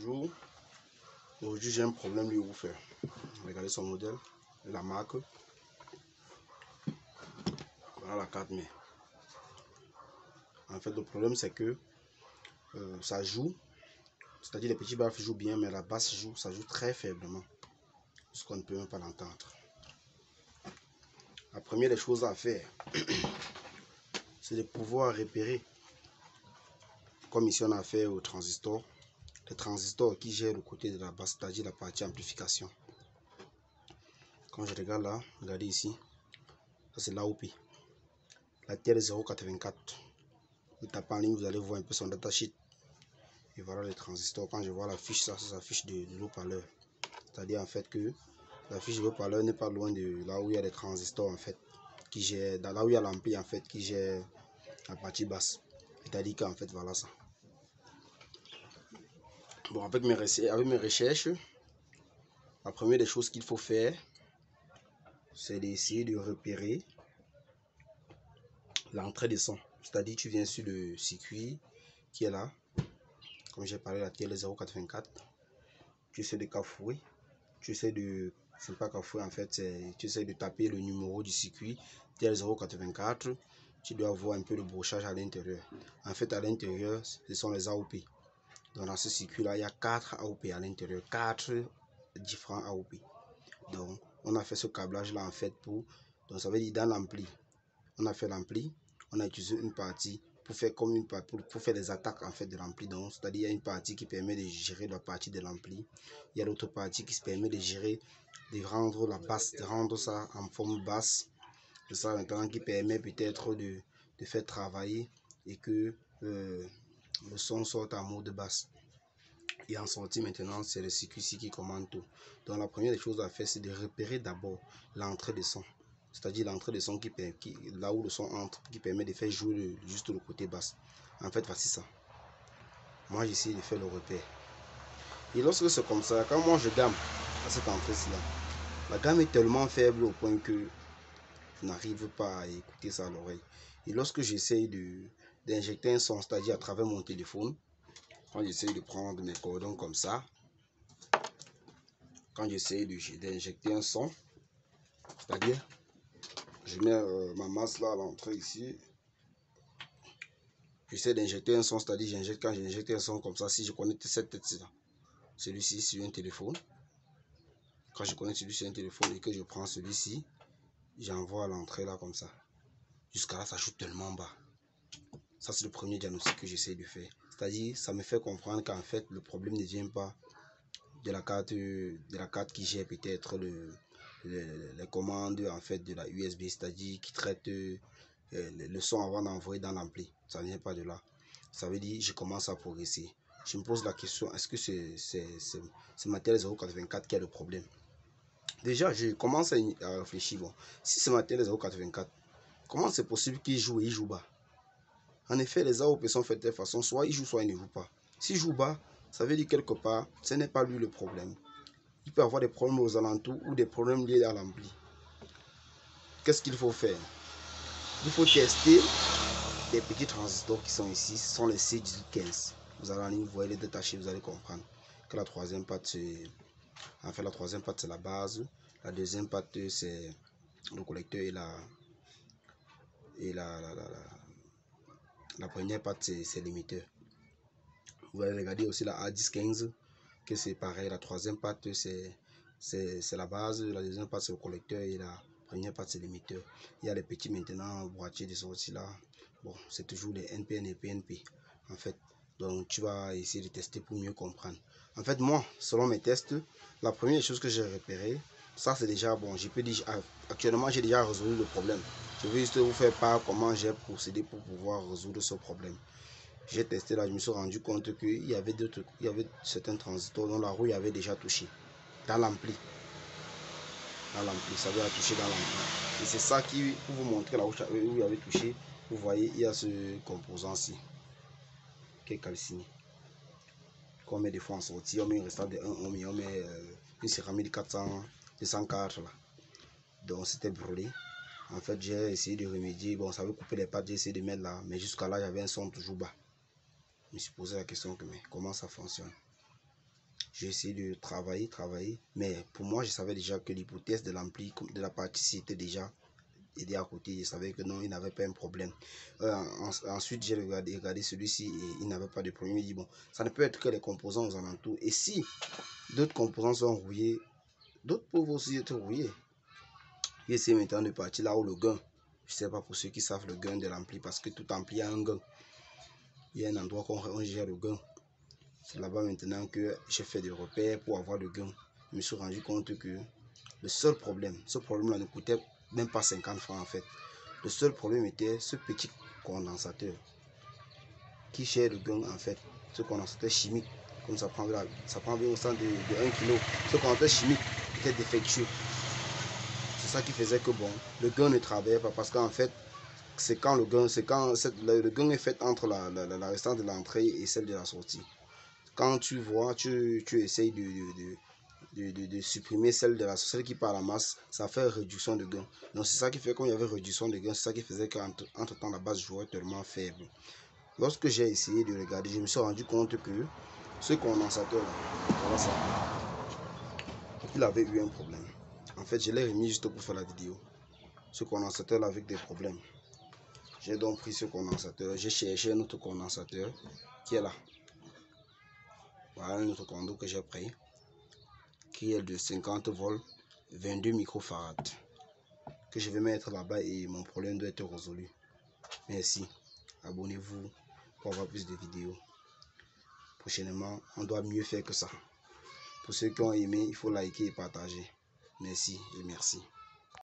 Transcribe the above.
Bonjour, aujourd'hui j'ai un problème de woofer. Regardez son modèle, la marque, voilà la carte mère. En fait le problème c'est que ça joue, c'est-à-dire les petits baffes jouent bien mais la basse joue, ça joue très faiblement, ce qu'on ne peut même pas l'entendre. La première des choses à faire, c'est de pouvoir repérer, comme ici on a fait au transistor, le transistor qui gère le côté de la basse, c'est-à-dire la partie amplification. Quand je regarde là, regardez ici, ça c'est l'AOP, la TL084. Vous tapez en ligne, vous allez voir un peu son datasheet. Et voilà les transistors. Quand je vois la fiche, ça c'est la fiche de l'haut-parleur. C'est-à-dire en fait que la fiche de l'haut-parleur n'est pas loin de là où il y a les transistors en fait, qui gèrent, là où il y a l'ampli en fait, qui gère la partie basse. C'est-à-dire qu'en fait voilà ça. Bon, avec mes recherches, la première des choses qu'il faut faire, c'est d'essayer de repérer l'entrée de son. C'est-à-dire tu viens sur le circuit qui est là, comme j'ai parlé, la TL084, tu essaies de cafouer, tu essaies de, c'est pas cafouer en fait, tu essaies de taper le numéro du circuit TL084, tu dois voir un peu le brochage à l'intérieur. En fait à l'intérieur, ce sont les AOP. Donc dans ce circuit là, il y a 4 AOP à l'intérieur, 4 différents AOP. Donc on a fait ce câblage là en fait pour, donc ça veut dire dans l'ampli, on a fait l'ampli, on a utilisé une partie pour faire comme une partie pour faire les attaques en fait de l'ampli. Donc c'est à dire il y a une partie qui permet de gérer la partie de l'ampli, il y a l'autre partie qui se permet de gérer, de rendre la basse, de rendre ça en forme basse. C'est ça maintenant qui permet peut-être de faire travailler et que le son sorte en mode basse. Et en sortie maintenant, c'est le circuit-ci qui commande tout. Donc la première des choses à faire, c'est de repérer d'abord l'entrée de son. C'est-à-dire l'entrée de son là où le son entre, qui permet de faire jouer juste le côté basse. En fait, voici ça. Moi, j'essaie de faire le repère. Et lorsque c'est comme ça, quand moi je gamme à cette entrée-ci là, la gamme est tellement faible au point que je n'arrive pas à écouter ça à l'oreille. Et lorsque j'essaie d'injecter un son, c'est-à-dire à travers mon téléphone, quand j'essaie de prendre mes cordons comme ça, quand j'essaie d'injecter un son, c'est-à-dire je mets ma masse là à l'entrée ici, j'essaie d'injecter un son, c'est-à-dire quand j'injecte un son comme ça, si je connecte cette tête là, celui-ci sur un téléphone, quand je connecte celui-ci sur un téléphone et que je prends celui-ci, j'envoie à l'entrée là comme ça, jusqu'à là ça joue tellement bas. Ça c'est le premier diagnostic que j'essaie de faire, c'est-à-dire ça me fait comprendre qu'en fait le problème ne vient pas de la carte qui gère peut-être les commandes en fait de la USB, c'est-à-dire qui traite le son avant d'envoyer dans l'ampli. Ça ne vient pas de là. Ça veut dire je commence à progresser. Je me pose la question, est-ce que c'est ma TL084 qui a le problème? Déjà je commence à réfléchir, bon, si c'est ma TL084, comment c'est possible qu'il joue et il joue bas? En effet, les AOP sont faites de telle façon, soit il joue, soit il ne joue pas. S'il joue bas, ça veut dire quelque part, ce n'est pas lui le problème. Il peut avoir des problèmes aux alentours ou des problèmes liés à l'ampli. Qu'est-ce qu'il faut faire? Il faut tester les petits transistors qui sont ici. Ce sont les C1815. Vous allez en ligne, vous voyez les détachés, vous allez comprendre que la troisième patte, c'est en fait la troisième patte c'est la base. La deuxième patte c'est le collecteur et la première patte c'est l'émetteur. Vous allez regarder aussi la A1015 que c'est pareil. La troisième patte c'est la base, la deuxième patte c'est le collecteur et la première patte c'est l'émetteur. Il y a les petits maintenant boîtiers de sortie là. Bon, c'est toujours les NPN et PNP en fait. Donc tu vas essayer de tester pour mieux comprendre. En fait moi, selon mes tests, la première chose que j'ai repéré, ça c'est déjà bon, je peux dire actuellement j'ai déjà résolu le problème. Je vais juste vous faire part comment j'ai procédé pour pouvoir résoudre ce problème. J'ai testé là, je me suis rendu compte qu'il y avait certains transistors dont la rouille avait déjà touché dans l'ampli. Ça avait touché dans l'ampli. Et c'est ça qui, pour vous montrer là où il avait touché, vous voyez, il y a ce composant-ci qui est calciné. Qu'on met des fois en sortie, on met un restant de 1 ohm et on met une céramique 204 là. Donc c'était brûlé. En fait, j'ai essayé de remédier. Bon, ça veut couper les pattes, j'ai essayé de mettre là, mais jusqu'à là, j'avais un son toujours bas. Je me suis posé la question que mais comment ça fonctionne? J'ai essayé de travailler. Mais pour moi, je savais déjà que l'hypothèse de l'ampli, de la partie était déjà aidé à côté. Je savais que non, il n'avait pas un problème. Ensuite, j'ai regardé celui-ci et il n'avait pas de problème. Il dit bon, ça ne peut être que les composants aux alentours. Et si d'autres composants sont rouillés, d'autres peuvent aussi être rouillés. Il essaie maintenant de partir là où le gain. Je ne sais pas pour ceux qui savent le gain de l'ampli, parce que tout ampli a un gain. Il y a un endroit qu'on gère le gain. C'est là-bas maintenant que j'ai fait des repères pour avoir le gain. Je me suis rendu compte que le seul problème, ce problème-là ne coûtait même pas 50 francs en fait. Le seul problème était ce petit condensateur qui gère le gain en fait. Ce condensateur chimique, comme ça prend bien au centre de 1 kg. Ce condensateur chimique était défectueux. C'est ça qui faisait que bon, le gain ne travaillait pas, parce qu'en fait, c'est quand le gain est fait entre la restante de l'entrée et celle de la sortie. Quand tu vois, tu essayes de supprimer celle qui part à la masse, ça fait réduction de gain. Donc c'est ça qui fait qu'il y avait réduction de gain, c'est ça qui faisait qu'entre temps la base jouait tellement faible. Lorsque j'ai essayé de regarder, je me suis rendu compte que ce condensateur là, voilà ça, il avait eu un problème. En fait, je l'ai remis juste pour faire la vidéo. Ce condensateur là avec des problèmes. J'ai donc pris ce condensateur, j'ai cherché un autre condensateur qui est là. Voilà un autre condo que j'ai pris, qui est de 50 volts, 22 microfarads, que je vais mettre là-bas et mon problème doit être résolu. Merci, abonnez-vous pour avoir plus de vidéos. Prochainement, on doit mieux faire que ça. Pour ceux qui ont aimé, il faut liker et partager. Merci et merci.